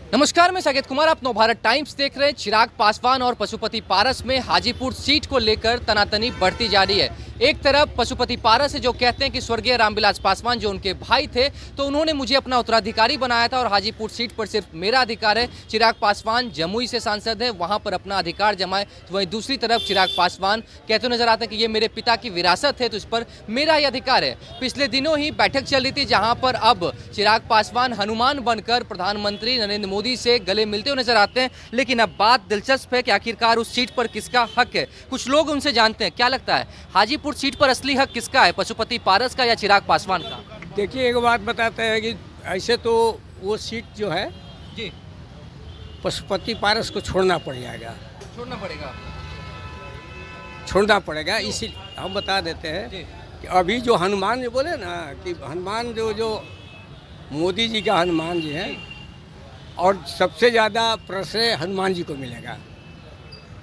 नमस्कार, मैं साकेत कुमार। आप नवभारत टाइम्स देख रहे हैं। चिराग पासवान और पशुपति पारस में हाजीपुर सीट को लेकर तनातनी बढ़ती जा रही है। एक तरफ पशुपति पारस है जो कहते हैं कि स्वर्गीय रामविलास पासवान जो उनके भाई थे तो उन्होंने मुझे अपना उत्तराधिकारी बनाया था और हाजीपुर सीट पर सिर्फ मेरा अधिकार है। चिराग पासवान जमुई से सांसद है, वहां पर अपना अधिकार जमाए। तो वहीं दूसरी तरफ चिराग पासवान कहते नजर आते हैं कि ये मेरे पिता की विरासत है तो इस पर मेरा ही अधिकार है। पिछले दिनों ही बैठक चल रही थी जहां पर अब चिराग पासवान हनुमान बनकर प्रधानमंत्री नरेंद्र मोदी से गले मिलते हुए नजर आते हैं। लेकिन अब बात दिलचस्प है कि आखिरकार उस सीट पर किसका हक है। कुछ लोग उनसे जानते हैं, क्या लगता है हाजीपुर सीट पर असली हक किसका है, पशुपति पारस का या चिराग पासवान का? देखिए, एक बात बताते हैं कि ऐसे तो वो सीट जो है जी, पशुपति पारस को छोड़ना पड़ जाएगा, छोड़ना पड़ेगा। इसी हम बता देते हैं जी। कि अभी जो हनुमान जी बोले ना कि हनुमान जो मोदी जी का हनुमान जी है और सबसे ज़्यादा प्रश्रय हनुमान जी को मिलेगा,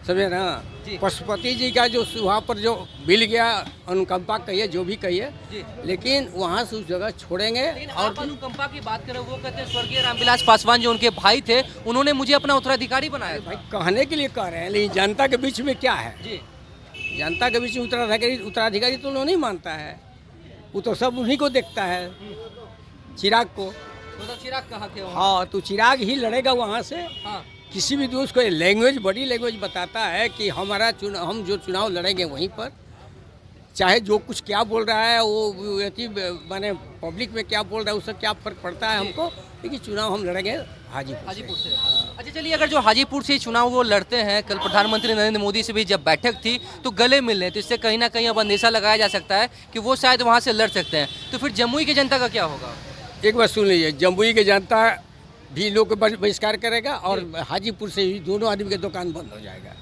समझे ना। जी। पशुपति जी का जो वहाँ पर जो मिल गया, अनुकंपा कहिए जो भी कहिए, जी। लेकिन वहाँ से उस जगह छोड़ेंगे। लेकिन और आप अनुकंपा की बात करें, वो कहते हैं स्वर्गीय रामविलास पासवान जो उनके भाई थे उन्होंने मुझे अपना उत्तराधिकारी बनाया था। भाई कहने के लिए कह रहे हैं, लेकिन जनता के बीच में क्या है, जी, जनता के बीच में उत्तराधिकारी तो उन्होंने नहीं मानता है, वो तो सब उन्हीं को देखता है, चिराग को। मतलब चिराग का हक है वहाँ। हाँ, तो चिराग ही लड़ेगा वहाँ से। हाँ, किसी भी दोस्त को लैंग्वेज, बॉडी लैंग्वेज बताता है कि हम जो चुनाव लड़ेंगे वहीं पर, चाहे जो कुछ क्या बोल रहा है वो माने पब्लिक में क्या बोल रहा है उससे क्या फर्क पड़ता है हमको, लेकिन चुनाव हम लड़ेंगे हाजीपुर से। अच्छा चलिए, अगर जो हाजीपुर से चुनाव वो लड़ते हैं, कल प्रधानमंत्री नरेंद्र मोदी से भी जब बैठक थी तो गले मिल रहे हैं, तो इससे कहीं ना कहीं अब अंदेशा लगाया जा सकता है कि वो शायद वहाँ से लड़ सकते हैं। तो फिर जमुई की जनता का क्या होगा? एक बात सुन लीजिए, जमुई की जनता भी लोग को बहिष्कार करेगा और हाजीपुर से ही दोनों आदमी के दुकान बंद हो जाएगा,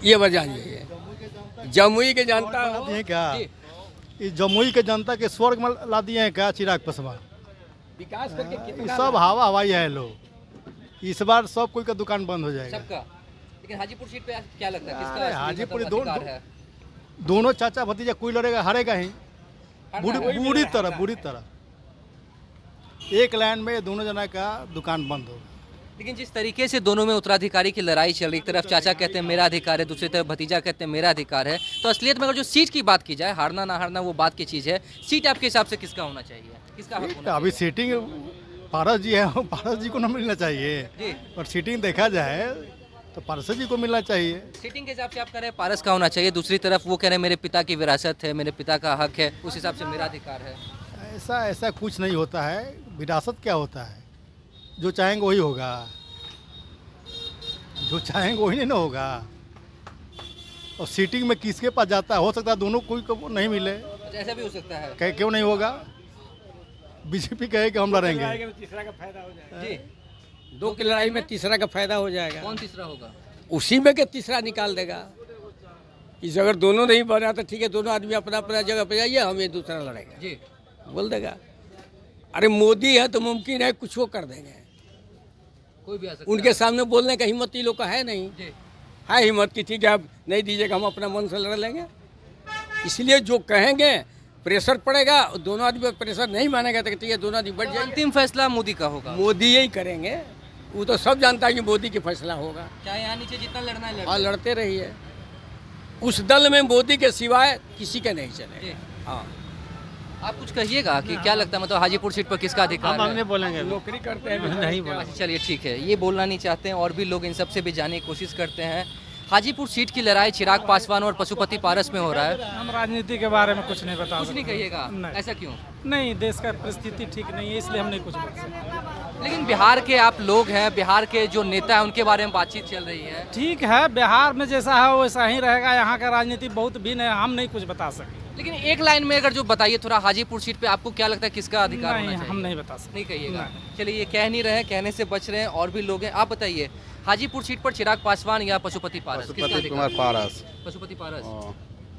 ये वजह यही है। जमुई के जनता दिए क्या इस जमुई के जनता के स्वर्ग में ला दिए हैं क्या चिराग पासवान? विकास करके ये कितना सब हवा हवाई है लोग। इस बार सब कोई का दुकान बंद हो जाएगा। सबका। लेकिन हाजीपुर सीट पे क्या लगता है किसका अरे असली हाजीपुर मतलब अधिकार है? दोनों चाचा भतीजा कोई लड़ेगा, हारेगा ही हारना है। बुरी तरह एक लाइन में दोनों जना का दुकान बंद होगा। लेकिन जिस तरीके से दोनों में उत्तराधिकारी की लड़ाई चल रही, एक तरफ चाचा कहते हैं मेरा अधिकार है, दूसरी तरफ भतीजा कहते हैं मेरा अधिकार है, तो असलियत में अगर जो सीट की बात की जाए, हारना ना हारना वो बात की चीज़ है। सीट आपके हिसाब से किसका होना चाहिए, किसका हक होना अभी सीटिंग पारस जी है, पारस जी को ना मिलना चाहिए, जी। और सीटिंग देखा जाए तो पारस जी को मिलना चाहिए। सीटिंग के हिसाब से आप कह रहे हैं पारस का होना चाहिए, दूसरी तरफ वो कह रहे हैं मेरे पिता की विरासत है, मेरे पिता का हक है, उस हिसाब से मेरा अधिकार है। ऐसा ऐसा कुछ नहीं होता है। विरासत क्या होता है? जो चाहेंगे वही होगा, जो चाहेंगे वही नहीं होगा। और सीटिंग में किसके पास जाता है, हो सकता है दोनों कोई को नहीं मिले। अच्छा, ऐसा भी हो सकता है। क्यों नहीं होगा? बीजेपी कहे कि हम लड़ेंगे। तीसरा का फायदा हो जाएगा, जी, दो की लड़ाई में तीसरा का फायदा हो जाएगा। कौन तीसरा होगा? उसी में के तीसरा निकाल देगा। इस अगर दोनों नहीं बना तो ठीक है, दोनों आदमी अपना अपना जगह पे जाइए, हम ये दूसरा लड़ेंगे, जी, बोल देगा। अरे मोदी है तो मुमकिन है कुछ वो कर देंगे, कोई भी आ सकता उनके सामने बोलने का हिम्मत ये लोग का है नहीं। जी। है हिम्मत की ठीक है, आप नहीं दीजिएगा हम अपना मन से लड़ लेंगे। इसलिए जो कहेंगे प्रेशर पड़ेगा, दोनों आदमी पर प्रेशर नहीं मानेगा तो ठीक है, दोनों आदमी बढ़ तो जाएंगे। अंतिम फैसला मोदी का होगा। मोदी यही करेंगे, वो तो सब जानता है कि मोदी की फैसला होगा। चाहे यहाँ नीचे जितना लड़ना है हाँ, लड़े। लड़ते रहिए, उस दल में मोदी के सिवाय किसी के नहीं चले। जी। हाँ, आप कुछ कहिएगा कि क्या लगता है, मतलब हाजीपुर सीट पर किसका अधिकार है? बोलेंगे नौकरी करते हैं नहीं अच्छा चलिए ठीक है, ये बोलना नहीं चाहते हैं और भी लोग इन सब से भी जानने की कोशिश करते हैं। हाजीपुर सीट की लड़ाई चिराग पासवान और पशुपति पारस में हो रहा है। हम राजनीति के बारे में कुछ नहीं बता कुछ नहीं सकते। कहिएगा, नहीं। ऐसा क्यों? नहीं, देश का परिस्थिति ठीक नहीं है, इसलिए हम नहीं कुछ बोल सकते। लेकिन बिहार के आप लोग हैं, बिहार के जो नेता हैं उनके बारे में बातचीत चल रही है। ठीक है, बिहार में जैसा है वैसा ही रहेगा, यहाँ का राजनीति बहुत भिन्न है, हम नहीं कुछ बता सकते। लेकिन एक लाइन में अगर जो बताइए थोड़ा, हाजीपुर सीट पे आपको क्या लगता है किसका अधिकार नहीं, होना चाहिए? हम नहीं बता सकते। नहीं कहिएगा। चलिए, ये कह नहीं रहे, कहने से बच रहे हैं, और भी लोग हैं। आप बताइए, हाजीपुर सीट पर चिराग पासवान या पशुपति पारस, किसका पशुपति अधिकार? कुमार पारस। पशुपति पारस। हाँ,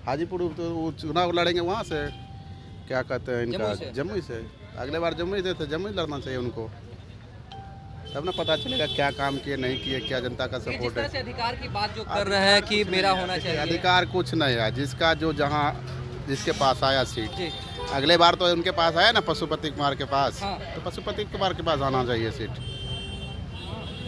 हाजीपुर तो वो चुनाव लड़ेंगे वहाँ से, क्या कहते हैं इनका, जमुई से। जमुई से। अगले बार जमुई से तो जमुई लड़ना चाहिए उनको, तब ना पता चलेगा क्या काम किए नहीं किए, क्या जनता का लेकिन जिस सपोर्ट तरह है। से अधिकार की बात जो कर रहे हैं कि मेरा होना चाहिए, अधिकार कुछ नहीं है, जिसका जो जहाँ जिसके पास आया सीट। जी, अगले बार तो उनके पास आया ना, पशुपति कुमार के पास, हाँ। तो पशुपति कुमार के पास आना चाहिए सीट।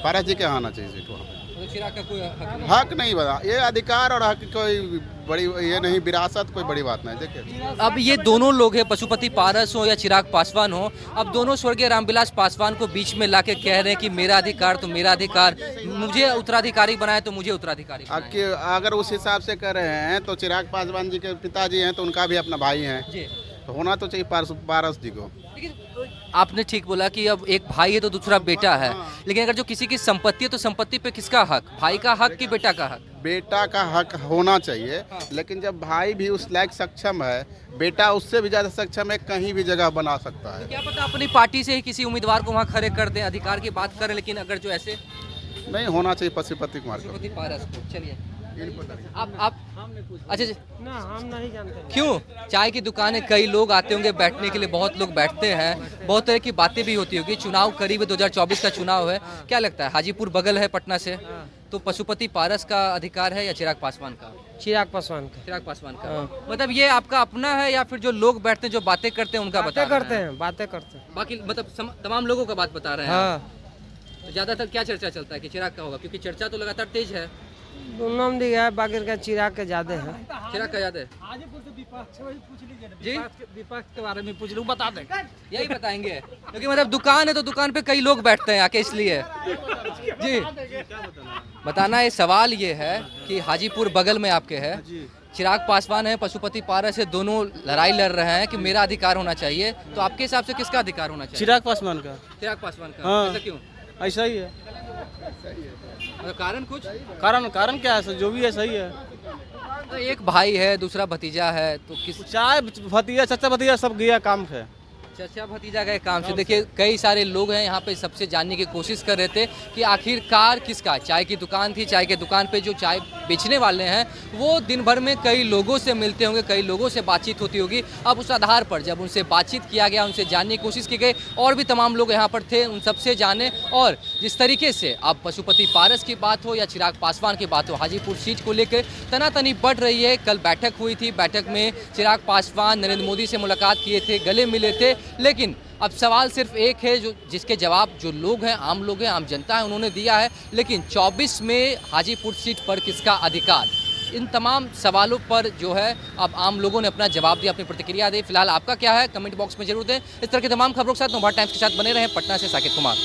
पारस जी के आना चाहिए सीट वहाँ पे। मतलब चिराग का कोई हक नहीं। हक नहीं बता, ये अधिकार और हक कोई बड़ी ये नहीं, विरासत कोई बड़ी बात नहीं। देखिए अब ये दोनों लोग हैं, पशुपति पारस हो या चिराग पासवान हो, अब दोनों स्वर्गीय रामविलास पासवान को बीच में लाके कह रहे हैं कि मेरा अधिकार तो मेरा अधिकार, मुझे उत्तराधिकारी बनाए तो मुझे उत्तराधिकारी बनाए। कि अगर उस हिसाब से कर रहे हैं तो चिराग पासवान जी के पिताजी हैं तो उनका भी अपना भाई हैं, जी, तो होना तो चाहिए पारस जी को। लेकिन आपने ठीक बोला कि अब एक भाई है तो दूसरा बेटा है, लेकिन अगर जो किसी की संपत्ति है तो संपत्ति पे किसका हक, भाई का हक कि बेटा का हक? बेटा का हक होना चाहिए, लेकिन जब भाई भी उस लायक सक्षम है, बेटा उससे भी ज़्यादा सक्षम है, कहीं भी जगह बना सकता है। क्या पता अपनी पार्टी से ही किसी उम्मीदवार को वहाँ खड़े कर दें, अधिकार की बात करें, लेकिन अगर जो ऐसे नहीं होना चाहिए पशुपति कुमार को। पशुपति पारस को। चलिए आप अच्छा जी, ना हम नहीं जानते। क्यों? चाय की दुकान है, कई लोग आते होंगे बैठने के लिए, बहुत लोग बैठते हैं, बहुत तरह की बातें भी होती होगी। चुनाव करीब है, 2024 का चुनाव है, क्या लगता है हाजीपुर बगल है पटना से, तो पशुपति पारस का अधिकार है या चिराग पासवान का? चिराग पासवान का। चिराग पासवान का। मतलब ये आपका अपना है या फिर जो लोग बैठते हैं जो बातें करते हैं उनका बता रहे हैं? बातें करते हैं। बाकी मतलब तमाम लोगों का बात बता रहे हैं। हाँ, तो ज्यादातर क्या चर्चा चलता है कि चिराग का होगा, क्योंकि चर्चा तो लगातार तेज है। दोनों में दिया है, बाकी का चिराग के ज्यादा है। चिराग का याद है हाजीपुर से विपक्ष पूछ लीजिए जी? विपक्ष के बारे में पूछ लूँ, बता दें। यही बताएंगे, क्योंकि मतलब दुकान है तो दुकान पे कई लोग बैठते हैं आके, इसलिए जी बताना है। सवाल ये है कि हाजीपुर बगल में आपके है, चिराग पासवान है, पशुपति पारस है, दोनों लड़ाई लड़ रहे हैं कि मेरा अधिकार होना चाहिए, तो आपके हिसाब से किसका अधिकार होना चाहिए? चिराग पासवान का। चिराग पासवान का। हाँ। ऐसा क्यों? ऐसा ही है। मतलब कारण कुछ? कारण क्या है सर, जो भी है सही है। तो एक भाई है, दूसरा भतीजा है, तो किस चाहे भतीजा चाचा भतीजा सब गया काम है। चाचा भतीजा गए काम से। देखिए कई सारे लोग हैं यहाँ पे, सबसे जानने की कोशिश कर रहे थे कि आखिरकार किसका। चाय की दुकान थी, चाय के दुकान पे जो चाय बेचने वाले हैं वो दिन भर में कई लोगों से मिलते होंगे, कई लोगों से बातचीत होती होगी। अब उस आधार पर जब उनसे बातचीत किया गया, उनसे जानने की कोशिश की गई, और भी तमाम लोग यहाँ पर थे, उन सबसे जाने। और जिस तरीके से अब पशुपति पारस की बात हो या चिराग पासवान की बात हो, हाजीपुर सीट को लेकर तनातनी बढ़ रही है। कल बैठक हुई थी, बैठक में चिराग पासवान नरेंद्र मोदी से मुलाकात किए थे, गले मिले थे, लेकिन अब सवाल सिर्फ एक है जो जिसके जवाब जो लोग हैं, आम लोग हैं, आम जनता है, उन्होंने दिया है। लेकिन 24 में हाजीपुर सीट पर किसका अधिकार, इन तमाम सवालों पर जो है अब आम लोगों ने अपना जवाब दिया, अपनी प्रतिक्रिया दी। फिलहाल आपका क्या है कमेंट बॉक्स में जरूर दें। इस तरह की तमाम खबरों के साथ नवभारत टाइम्स के साथ बने रहें। पटना से साकिब कुमार।